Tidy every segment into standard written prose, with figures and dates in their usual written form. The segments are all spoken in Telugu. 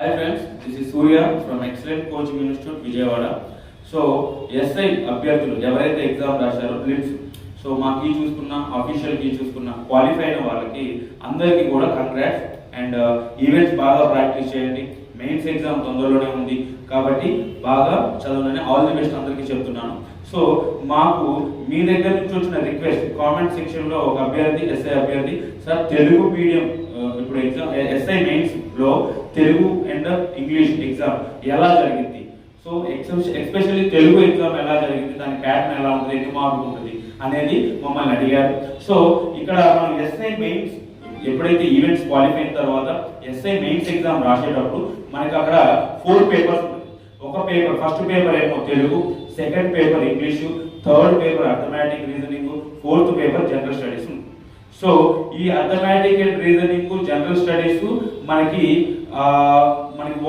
Hi friends, this is Surya from Excellent Coaching Institute, Vijayawada. So, SI అభ్యర్థులు ఎవరైతే ఎగ్జామ్ రాశారో ప్లిమ్స్ సో మా కీ చూసుకున్న అఫీషియల్ కీ చూసుకున్న క్వాలిఫై అయిన వాళ్ళకి అందరికీ కూడా కంగ్రాట్స్ అండ్ ఈవెంట్స్ బాగా ప్రాక్టీస్ చేయండి. మెయిన్స్ ఎగ్జామ్ తొందరలోనే ఉంది కాబట్టి బాగా చదవండి. ఆల్ ది బెస్ట్ అందరికీ చెప్తున్నాను. సో మాకు మీ దగ్గర నుంచి వచ్చిన రిక్వెస్ట్ కామెంట్ సెక్షన్లో ఒక అభ్యర్థి ఎస్ఐ అభ్యర్థి సార్ తెలుగు మీడియం ఇప్పుడు ఎగ్జామ్ ఎస్ఐ మెయిన్స్ లో తెలుగు అండ్ ఇంగ్లీష్ ఎగ్జామ్ ఎలా జరిగింది, సో ఎస్పెషల్లీ తెలుగు ఎగ్జామ్ ఎలా జరిగింది, దాని ప్యాటర్న్ ఎలా ఉంటుంది, ఎన్ని మార్కులు ఉంటుంది అనేది మమ్మల్ని అడిగారు. సో ఇక్కడ మనం ఎస్ఐ మెయిన్స్ ఎప్పుడైతే ఈవెంట్స్ క్వాలిఫై అయిన తర్వాత ఎస్ఐ మెయిన్స్ ఎగ్జామ్ రాసేటప్పుడు మనకి అక్కడ 4 పేపర్స్ ఉంటాయి. ఒక పేపర్ ఫస్ట్ పేపర్ ఏమో Telugu, second paper English, third paper arithmetic reasoning, fourth paper general studies. So ఈ arithmetic and reasoning general studies మనకి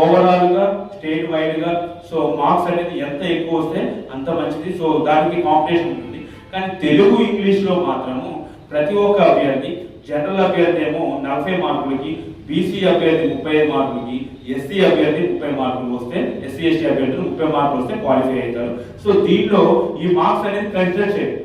ఓవరాల్ గా స్టేట్ వైడ్ గా సో మార్క్స్ అనేది ఎంత ఎక్కువ వస్తే అంత మంచిది. సో దానికి కాంపిటీషన్ ఉంటుంది. కానీ తెలుగు ఇంగ్లీష్ లో మాత్రము ప్రతి ఒక్క అభ్యర్థి, జనరల్ అభ్యర్థి ఏమో 40 మార్కులకి, బీసీ అభ్యర్థి 35 మార్కులకి, ఎస్సీ అభ్యర్థి 30 మార్కులు వస్తే, ఎస్సీ ఎస్టీ అభ్యర్థులు 30 మార్కులు వస్తే క్వాలిఫై అవుతారు. సో దీంట్లో ఈ మార్క్స్ అనేది కన్సిడర్ చేయాలి.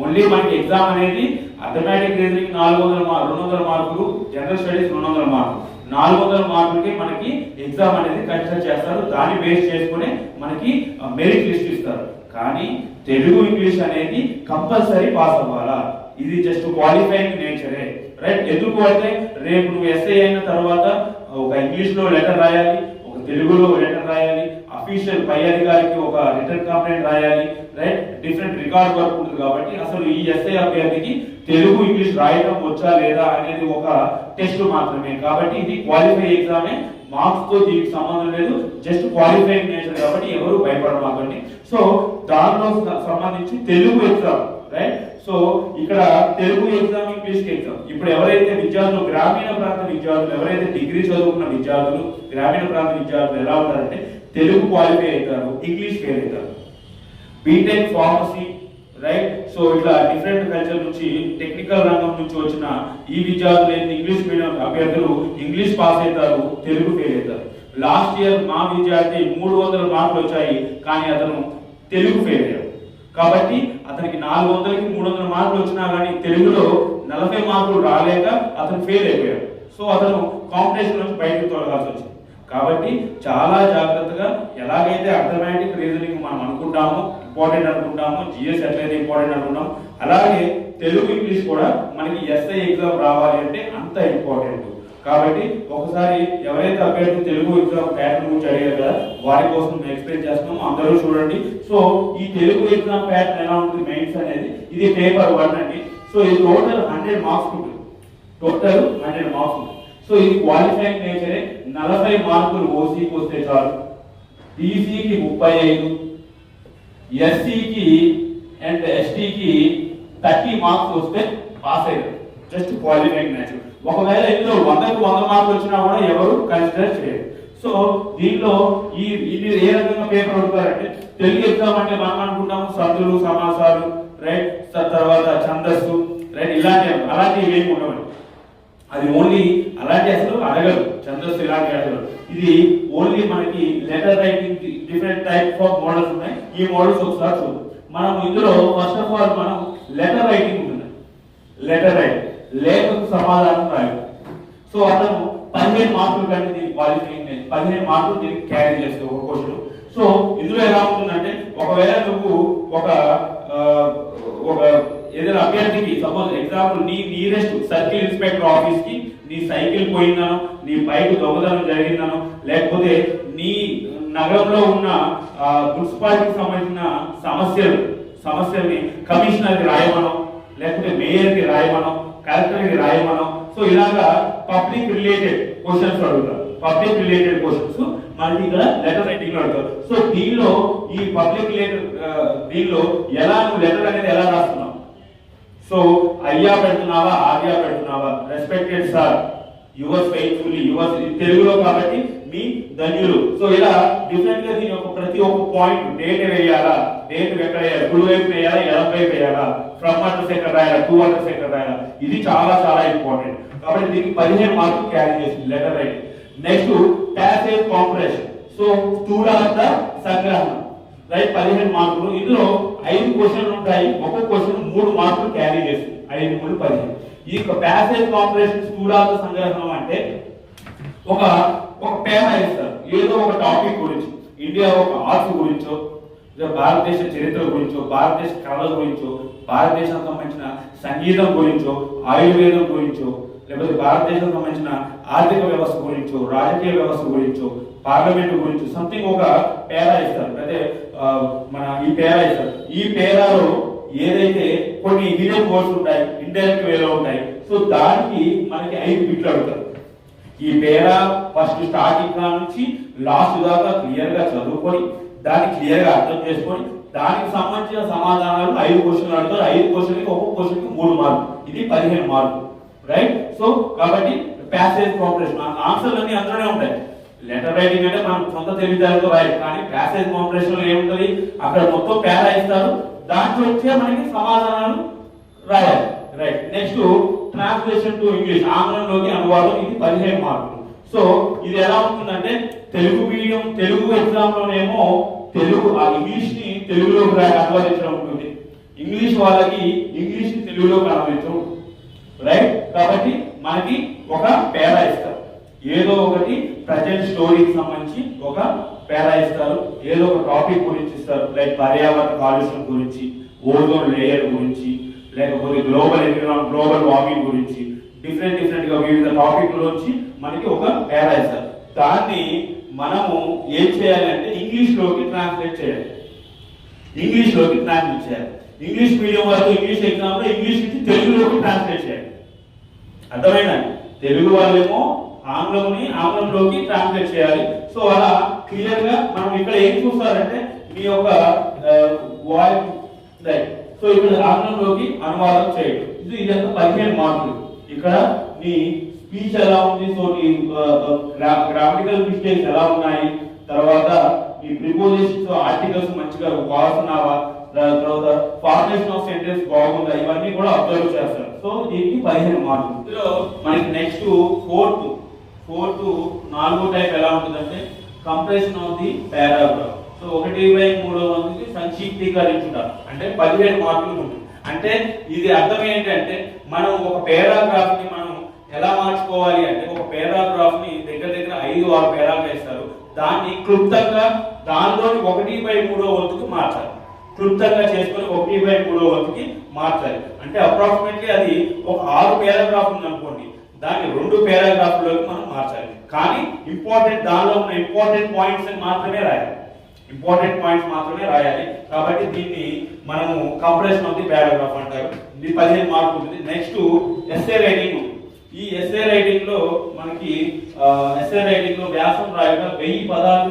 ఓన్లీ మనకి ఎగ్జామ్ అనేది అథమెటిక్ రీజనింగ్ 200 మార్కులు, జనరల్ స్టడీస్ 200 మార్కులు, 400 మార్కులకి మనకి ఎగ్జామ్ అనేది కన్సిడర్ చేస్తారు. దాన్ని బేస్ చేసుకుని మనకి మెరిట్ లిస్ట్ ఇస్తారు. కానీ తెలుగు ఇంగ్లీష్ అనేది కంపల్సరీ పాస్ అవ్వాలా. ఇది జస్ట్ క్వాలిఫైయింగ్ నేచరే, రైట్? ఎందుకు అంటే రేపు నువ్వు ఎస్ఐ అయిన తర్వాత ఒక ఇంగ్లీష్ లో లెటర్ రాయాలి, ఒక తెలుగులో లెటర్ రాయాలి, అఫీషియల్ పై అధికారికి ఒక రిటర్న్ కంప్లైంట్ రాయాలి, రైట్? డిఫరెంట్ రికార్డ్ వర్క్ ఉంటుంది. కాబట్టి అసలు ఈ ఎస్ఐ అభ్యర్థికి తెలుగు ఇంగ్లీష్ రాయడం వచ్చా లేదా అనేది ఒక టెస్ట్ మాత్రమే. కాబట్టి ఇది క్వాలిఫై ఎగ్జామే, మార్క్స్ తో దీనికి సంబంధం లేదు, జస్ట్ క్వాలిఫైయింగ్ నేచర్. కాబట్టి ఎవరు భయపడమాకండి. సో దానిలో సంబంధించి తెలుగు ఎగ్జామ్, రైట్? సో ఇక్కడ తెలుగు ఎగ్జామ్, ఇంగ్లీష్ ఎగ్జామ్. ఇప్పుడు ఎవరైతే విద్యార్థులు, గ్రామీణ ప్రాంత విద్యార్థులు, ఎవరైతే డిగ్రీ చదువుకున్న విద్యార్థులు, గ్రామీణ ప్రాంత విద్యార్థులు ఎలా ఉంటారంటే తెలుగు క్వాలిఫై అవుతారు, ఇంగ్లీష్ ఫెయిల్ అవుతారు. BTech pharmacy, right? సో ఇట్లా డిఫరెంట్ కల్చర్ నుంచి, టెక్నికల్ రంగం నుంచి వచ్చిన ఈ విద్యార్థులు ఇంగ్లీష్ మీడియం అభ్యర్థులు ఇంగ్లీష్ పాస్ అవుతారు, తెలుగు ఫెయిల్ అవుతారు. లాస్ట్ ఇయర్ మా విద్యార్థి 300 మార్కులు వచ్చాయి, కానీ అతను తెలుగు ఫెయిల్ అయ్యాడు. కాబట్టి అతనికి 400కి 300 మార్కులు వచ్చినా కానీ తెలుగులో 40 మార్కులు రాలేక అతను ఫెయిల్ అయిపోయాడు. సో అతను కాంపిటీషన్ నుంచి బయటకు తొలగాల్సి వచ్చింది. కాబట్టి చాలా జాగ్రత్తగా, ఎలాగైతే అథమెటిక్ రీజనింగ్ మనం అనుకుంటామో ఇంపార్టెంట్ అనుకుంటామో, జిఎస్ ఎట్లయితే ఇంపార్టెంట్ అనుకుంటామో, అలాగే తెలుగు ఇంగ్లీష్ కూడా మనకి ఎస్ఐ ఎగ్జామ్ రావాలి అంటే అంత ఇంపార్టెంట్. కాబట్టి ఒకసారి ఎవరైతే అభ్యర్థి తెలుగు ఎగ్జామ్ ప్యాటర్న్ గురించి అడిగారు కదా, వారి కోసం మేము ఎక్స్ప్లెయిన్ చేస్తున్నాము, అందరూ చూడండి. సో ఈ తెలుగు ఎగ్జామ్ ప్యాటర్న్ ఎలా ఉంటుంది, మెయిన్స్ అనేది ఇది పేపర్ 1 అండి. సో ఇది టోటల్ 100 మార్క్స్ ఉంటుంది, టోటల్ 100 మార్క్స్ ఉంటుంది. సో ఇది క్వాలిఫైయింగ్ నేచరే. 40 మార్కులు ఓసీకి వస్తే చాలు, బీసీకి 35, ఎస్సీకి అండ్ ఎస్టీకి 30 మార్క్స్ వస్తే పాస్ అయ్యారు, జస్ట్ క్వాలిఫైయింగ్ నేచర్. ఒకవేళ ఇందులో 100కు 100 మార్కులు వచ్చినా కూడా ఎవరు కన్సిడర్ చేయరు. సో దీనిలో ఇది ఏ రకంగా పేపర్ అడుగుతారంటే, తెలుగు ఎగ్జామ్ అంటే మనం అనుకుంటాము సందులు, సమాసాలు, రైట్? తర్వాత ఛందస్సు, రైట్? అలాంటివి ఏమి ఉండవండి. అది ఓన్లీ అలాంటి అసలు అడగరు, ఛందస్సు ఇలాంటి అడగరు. ఇది ఓన్లీ మనకి letter writing, different types of models ఉన్నాయి. ఈ మోడల్స్ ఒకసారి చూద్దాం. మనం ఇందులో ఫస్ట్ ఆఫ్ ఆల్ మనం లెటర్ రైటింగ్ ఉంటుంది. లెటర్ రైటింగ్, లేఖకు సమాధానం రాయాలి. సో అతను 15 మార్కులు కంటే దీనికి క్వాలిఫైయింగ్, 15 మార్కులు దీనికి క్యారీ చేస్తావు ఒక క్వశ్చన్. సో ఇందులో ఎలా ఉంటుందంటే, ఒకవేళ నువ్వు ఒక ఏదైనా అభ్యర్థికి సపోజ్ ఎగ్జాంపుల్ నీ నియరెస్ట్ సర్కిల్ ఇన్స్పెక్టర్ ఆఫీస్ కి నీ సైకిల్ పోయిందనో, నీ బైక్ దొంగతనం జరిగిందనో, లేకపోతే నీ నగరంలో ఉన్న మున్సిపాలిటీకి సంబంధించిన సమస్యల్ని కమిషనర్కి రాయమనో, లేకపోతే మేయర్కి రాయమనో, కలెక్టర్కి రాయమనో. సో ఇలాగా పబ్లిక్ రిలేటెడ్ క్వశ్చన్స్ అడుగుతారు. పబ్లిక్ రిలేటెడ్ క్వశ్చన్స్ మనకి ఇక్కడ లెటర్ రైటింగ్ లో అడుగుతారు. సో దీనిలో ఈ పబ్లిక్ రిలేటెడ్ దీనిలో ఎలా నువ్వు లెటర్ అనేది ఎలా రాస్తున్నావు? సో అయ్యా పెడుతున్నావా, ఆర్యా పెడుతున్నావా, respected sir, yours faithfully, yours తెలుగులో కాబట్టి మీ ధన్యులు. సో ఇలా డిఫరెంట్ గా దీని యొక్క ప్రతి ఒక్క పాయింట్, డేట్ వేయాలా, డేట్ ఎక్కడ వేయాలి, కుడి వైపు వేయాలా, ఎడం వైపు వేయాలా, ఫ్రమ్ అడ్రస్ ఎక్కడ రాయాలా, టు అడ్రస్ ఎక్కడ రాయాలా, ఇది చాలా చాలా ఇంపార్టెంట్. కాబట్టి దీనికి 15 మార్కులు క్యారీ చేసింది letter writing. Next passage comprehension. So స్థూలార్థ సంగ్రహణ, రైట్, 15 మార్కులు. ఇందులో 5 క్వశ్చన్లు ఉంటాయి. ఒక్కొక్క క్వశ్చన్ 3 మార్కులు క్యారీ చేస్తుంది. 5 3 15. ఈ ప్యాసేజ్ కాంప్రెషన్ స్థూలార్థ సంగ్రహణం అంటే ఒక పేరా ఇస్తారు ఏదో ఒక టాపిక్ గురించి, ఇండియా ఒక ఆర్ట్స్ గురించో, భారతదేశ చరిత్ర గురించో, భారతదేశ కళల గురించో, భారతదేశానికి సంబంధించిన సంగీతం గురించో, ఆయుర్వేదం గురించో, లేకపోతే భారతదేశానికి సంబంధించిన ఆర్థిక వ్యవస్థ గురించో, రాజకీయ వ్యవస్థ గురించో, పార్లమెంట్ గురించి సంథింగ్ ఒక పేరా ఇస్తారు. అంటే మన ఈ పేరా ఇస్తారు. ఈ పేరాలో ఏదైతే కొన్ని హిడెన్ వర్డ్స్ ఉంటాయి, ఇండైరెక్ట్ వేలో ఉంటాయి. సో దానికి మనకి 5 బిట్లు అడుగుతారు. ఈ పేరా ఫస్ట్ స్టార్టింగ్ నుంచి లాస్ట్ దాకా క్లియర్ గా చదువుకొని దాన్ని క్లియర్ గా అర్థం చేసుకొని దానికి సంబంధించిన సమాధానాలు 5 క్వశ్చన్లు అడుగుతారు. 5 క్వశ్చన్కి ఒక్కొక్క క్వశ్చన్కి 3 మార్కులు. ఇది 15 మార్కులు, రైట్. సో కాబట్టి ప్యాసేజ్ కాంప్రెషన్ ఆన్సర్లు అన్ని అందులోనే ఉంటాయి. లెటర్ రైటింగ్ అంటే మనం సొంత తెలివితేటలతో రాయాలి, కానీ ప్యాసేజ్ కాంప్రెషన్ లో ఏముంటది, అక్కడ మొత్తం పేరా ఇస్తారు, దాంట్లో వచ్చే మనకి సమాధానాలు రాయాలి, right. Next translation to English, ఆంగ్లంలోకి అనువాదం, ఇది 15 మార్కులు. సో ఇది ఎలా ఉంటుందంటే తెలుగు మీడియం తెలుగు ఎగ్జామ్ లోనేమో తెలుగు ఇంగ్లీష్ ని తెలుగులోకి అనువదించడం ఉంటుంది, ఇంగ్లీష్ వాళ్ళకి ఇంగ్లీష్ ని తెలుగులోకి అనువదించడం, రైట్. కాబట్టి మనకి ఒక పేరా ఇస్తారు, ఏదో ఒకటి ప్రజెంట్ స్టోరీకి సంబంధించి ఒక పేరా ఇస్తారు, ఏదో ఒక టాపిక్ గురించి ఇస్తారు, లైక్ పర్యావరణ కాలుష్యం గురించి, ఓజోన్ లేయర్ గురించి, లేకపోతే గ్లోబల్ వార్మింగ్ గురించి, డిఫరెంట్ గా వివిధ టాపిక్లోంచి మనకి ఒక పేరా ఇస్తారు. దాన్ని మనము ఏం చేయాలంటే ఇంగ్లీష్ లోకి ట్రాన్స్లేట్ చేయాలి. ఇంగ్లీష్ మీడియం వరకు ఇంగ్లీష్ ఎగ్జామ్ లో ఇంగ్లీష్ నుంచి తెలుగులోకి ట్రాన్స్లేట్ చేయాలి. అర్థమైనా? తెలుగు వాళ్ళేమో ఆంగ్లంలోకి ట్రాన్స్లేట్ చేయాలి. సో అలా క్లియర్ గా మనం ఇక్కడ ఏం చూస్తారంటే మీ యొక్క వాయిస్, రైట్. సో ఇక్కడ ఆంగ్లంలోకి అనువాదం చేయడం, ఇదంతా 15 మార్కులు. ఇక్కడ నీ స్పీచ్ ఎలా ఉంది, సో నీ గ్రామటికల్ మిస్టేక్స్ ఎలా ఉన్నాయి, తర్వాత నీ ప్రిపోజిషన్స్ ఆర్టికల్స్ మంచిగా వాడుతున్నావా, తర్వాత ఫార్మేషన్ ఆఫ్ సెంటెన్స్ బాగుందా, ఇవన్నీ కూడా అబ్జర్వ్ చేస్తారు. సో దీనికి 15 మార్కులు. ఇందులో మనకి నెక్స్ట్ ఫోర్త్ 4వ టైప్ ఎలా ఉంటుందంటే compression of the paragraph. So 1/3 సంక్షిప్తీకరించుట, అంటే 15 మార్కులు ఉంటుంది. అంటే ఇది అర్థం ఏంటంటే మనం ఒక పారాగ్రాఫ్ ని మనం ఎలా మార్చుకోవాలి అంటే, ఒక పారాగ్రాఫ్ ని దగ్గర 5-6 పేరాలు వేస్తారు, దాన్ని క్లుప్తంగా దానిలోని 1/3 మార్చాలి. క్లుప్తంగా చేసుకొని 1/3 మార్చాలి. అంటే అప్రాక్సిమేట్లీ అది ఒక 6 పారాగ్రాఫ్ ఉంది అనుకోండి, దాన్ని 2 పారాగ్రాఫ్లోకి మనం మార్చాలి. కానీ దానిలో ఉన్న ఇంపార్టెంట్ పాయింట్స్ మాత్రమే రాయాలి. కాబట్టి దీన్ని మనము కంప్రెషన్ ఆఫ్ ది పారాగ్రాఫ్ అంటారు. ఇది 15 మార్కులు ఉంటుంది. Next essay writing. ఈ ఎస్సే రైటింగ్ లో మనకి వ్యాసం రాయగా 1000 పదాలు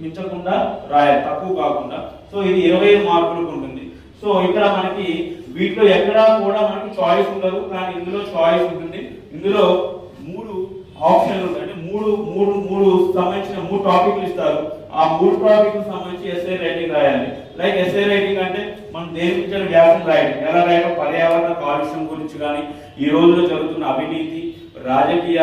మించకుండా రాయాలి, తక్కువ కాకుండా. సో ఇది 25 మార్కులకు ఉంటుంది. సో ఇక్కడ మనకి వీటిలో ఎక్కడా కూడా మనకి చాయిస్ ఉండదు, కానీ ఇందులో చాయిస్ ఉంటుంది. ఇందులో 3 ఆప్షన్లు ఉంటాయి, అంటే మూడు సంబంధించిన 3 టాపిక్లు ఇస్తారు. ఆ 3 టాపిక్లకు సంబంధించి ఎస్ఏ రైటింగ్ రాయాలి. లైక్ ఎస్ఏ రైటింగ్ అంటే మనం దేని గురించి వ్యాసం రాయడం, ఎలా రాయడం, పర్యావరణ కాలుష్యం గురించి కానీ, ఈ రోజులో జరుగుతున్న అవినీతి, రాజకీయ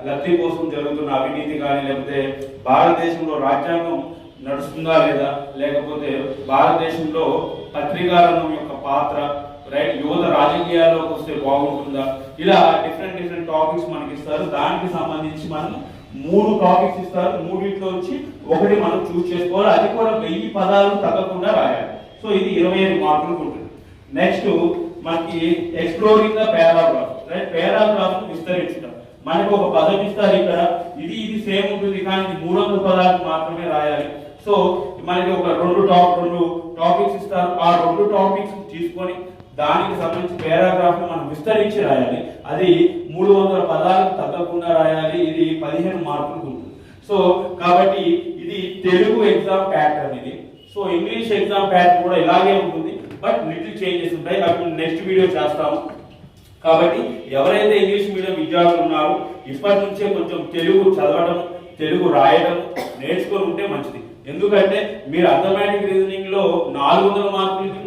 లబ్ధి కోసం జరుగుతున్న అవినీతి కానీ, లేకపోతే భారతదేశంలో రాజ్యాంగం నడుస్తుందా లేదా, లేకపోతే భారతదేశంలో పత్రికా రంగం యొక్క పాత్ర, రైట్, యువత రాజకీయాల్లోకి వస్తే బాగుంటుందా, ఇలా డిఫరెంట్ టాపిక్స్ మనకి ఇస్తారు. దానికి సంబంధించి మనం 3 టాపిక్స్ ఇస్తారు. 3 వచ్చి ఒకటి మనం చూస్ చేసుకోవాలి. అది కూడా 1000 పదాలు తగ్గకుండా రాయాలి. సో ఇది 25 మార్కులకు ఉంటుంది. నెక్స్ట్ మనకి exploring the paragraph, right. Paragraph ను విస్తరించడం. మనకు ఒక పదం ఇస్తారు ఇక్కడ, ఇది సేమ్ ఉంటుంది, కానీ 300 పదాలు మాత్రమే రాయాలి. సో మనకి ఒక 2 టాపిక్స్ ఇస్తారు. ఆ 2 టాపిక్స్ తీసుకొని దానికి సంబంధించి పారాగ్రాఫ్ మనం విస్తరించి రాయాలి. అది 300 పదాలకు తగ్గకుండా రాయాలి. ఇది 15 మార్కులకు ఉంటుంది. సో కాబట్టి ఇది తెలుగు ఎగ్జామ్ ప్యాటర్న్ ఇది. సో ఇంగ్లీష్ ఎగ్జామ్ ప్యాటర్న్ కూడా ఇలాగే ఉంటుంది, బట్ లిటిల్ చేంజెస్ ఉంటాయి. అవి నెక్స్ట్ వీడియో చేస్తాము. కాబట్టి ఎవరైతే ఇంగ్లీష్ మీడియం విద్యార్థులు ఉన్నారో ఇప్పటి నుంచే కొంచెం తెలుగు చదవడం, తెలుగు రాయడం నేర్చుకొని ఉంటే మంచిది. ఎందుకంటే మీరు అర్థమెటిక్ రీజనింగ్ లో 400 మార్కులకి,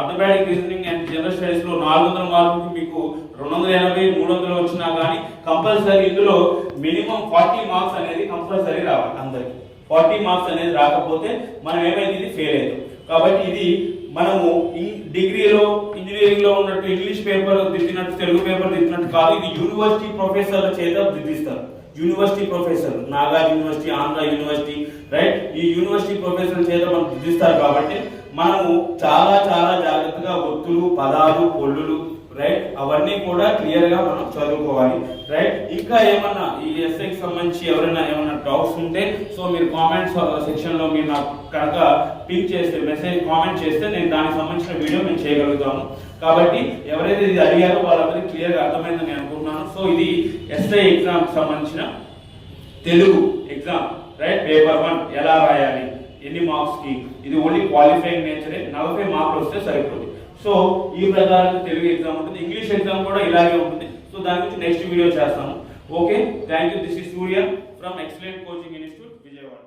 arithmetic reasoning and general studies లో 400 మార్కులకి మీకు 280, 300 వచ్చినా కానీ కంపల్సరీ ఇందులో మినిమం 40 మార్క్స్ అనేది కంపల్సరీ రావాలి. అందరికి 40 మార్క్స్ అనేది రాకపోతే మనం ఏమైతే ఇది ఫెయిల్ అవుతాం. కాబట్టి ఇది మనము డిగ్రీలో ఇంజనీరింగ్ లో ఉన్నట్టు ఇంగ్లీష్ పేపర్ దిద్దినట్టు తెలుగు పేపర్ దిద్దినట్టు కాదు. ఇది యూనివర్సిటీ ప్రొఫెసర్ల చేత దిద్దిస్తారు. University professor, Nagarjuna university, Andhra university, right, ఈ యూనివర్సిటీ ప్రొఫెసర్ చేత మనం దిద్దిస్తారు. కాబట్టి మనము చాలా చాలా జాగ్రత్తగా ఒత్తులు, పదాలు, పొల్లులు, రైట్, అవన్నీ కూడా క్లియర్ గా మనం చదువుకోవాలి. రైట్, ఇంకా ఏమన్నా ఈ ఎస్ఐకి సంబంధించి ఎవరైనా ఏమన్నా డౌట్స్ ఉంటే సో మీరు కామెంట్ సెక్షన్ లో మీరు నాకు కనుక పిన్ చేస్తే, మెసేజ్ కామెంట్ చేస్తే నేను దానికి సంబంధించిన వీడియో మేము చేయగలుగుతాము. కాబట్టి ఎవరైతే ఇది అడిగారో వాళ్ళందరికీ క్లియర్ గా అర్థమైందని నేను అనుకుంటున్నాను. సో ఇది ఎస్ఐ ఎగ్జామ్ సంబంధించిన తెలుగు ఎగ్జామ్, రైట్, పేపర్ 1 ఎలా రాయాలి, ఎన్ని మార్క్స్ కి, ఇది ఓన్లీ క్వాలిఫైయింగ్ నేచరే, 40 మార్కులు వస్తే సరిపోతుంది. సో ఈ ప్రకారంగా తెలుగు ఎగ్జామ్ ఉంటుంది. ఇంగ్లీష్ ఎగ్జామ్ కూడా ఇలాగే ఉంటుంది. సో దాని గురించి నెక్స్ట్ వీడియో చేస్తాము. Okay, thank you. This is Surya from excellent coaching institute, Vijayawada.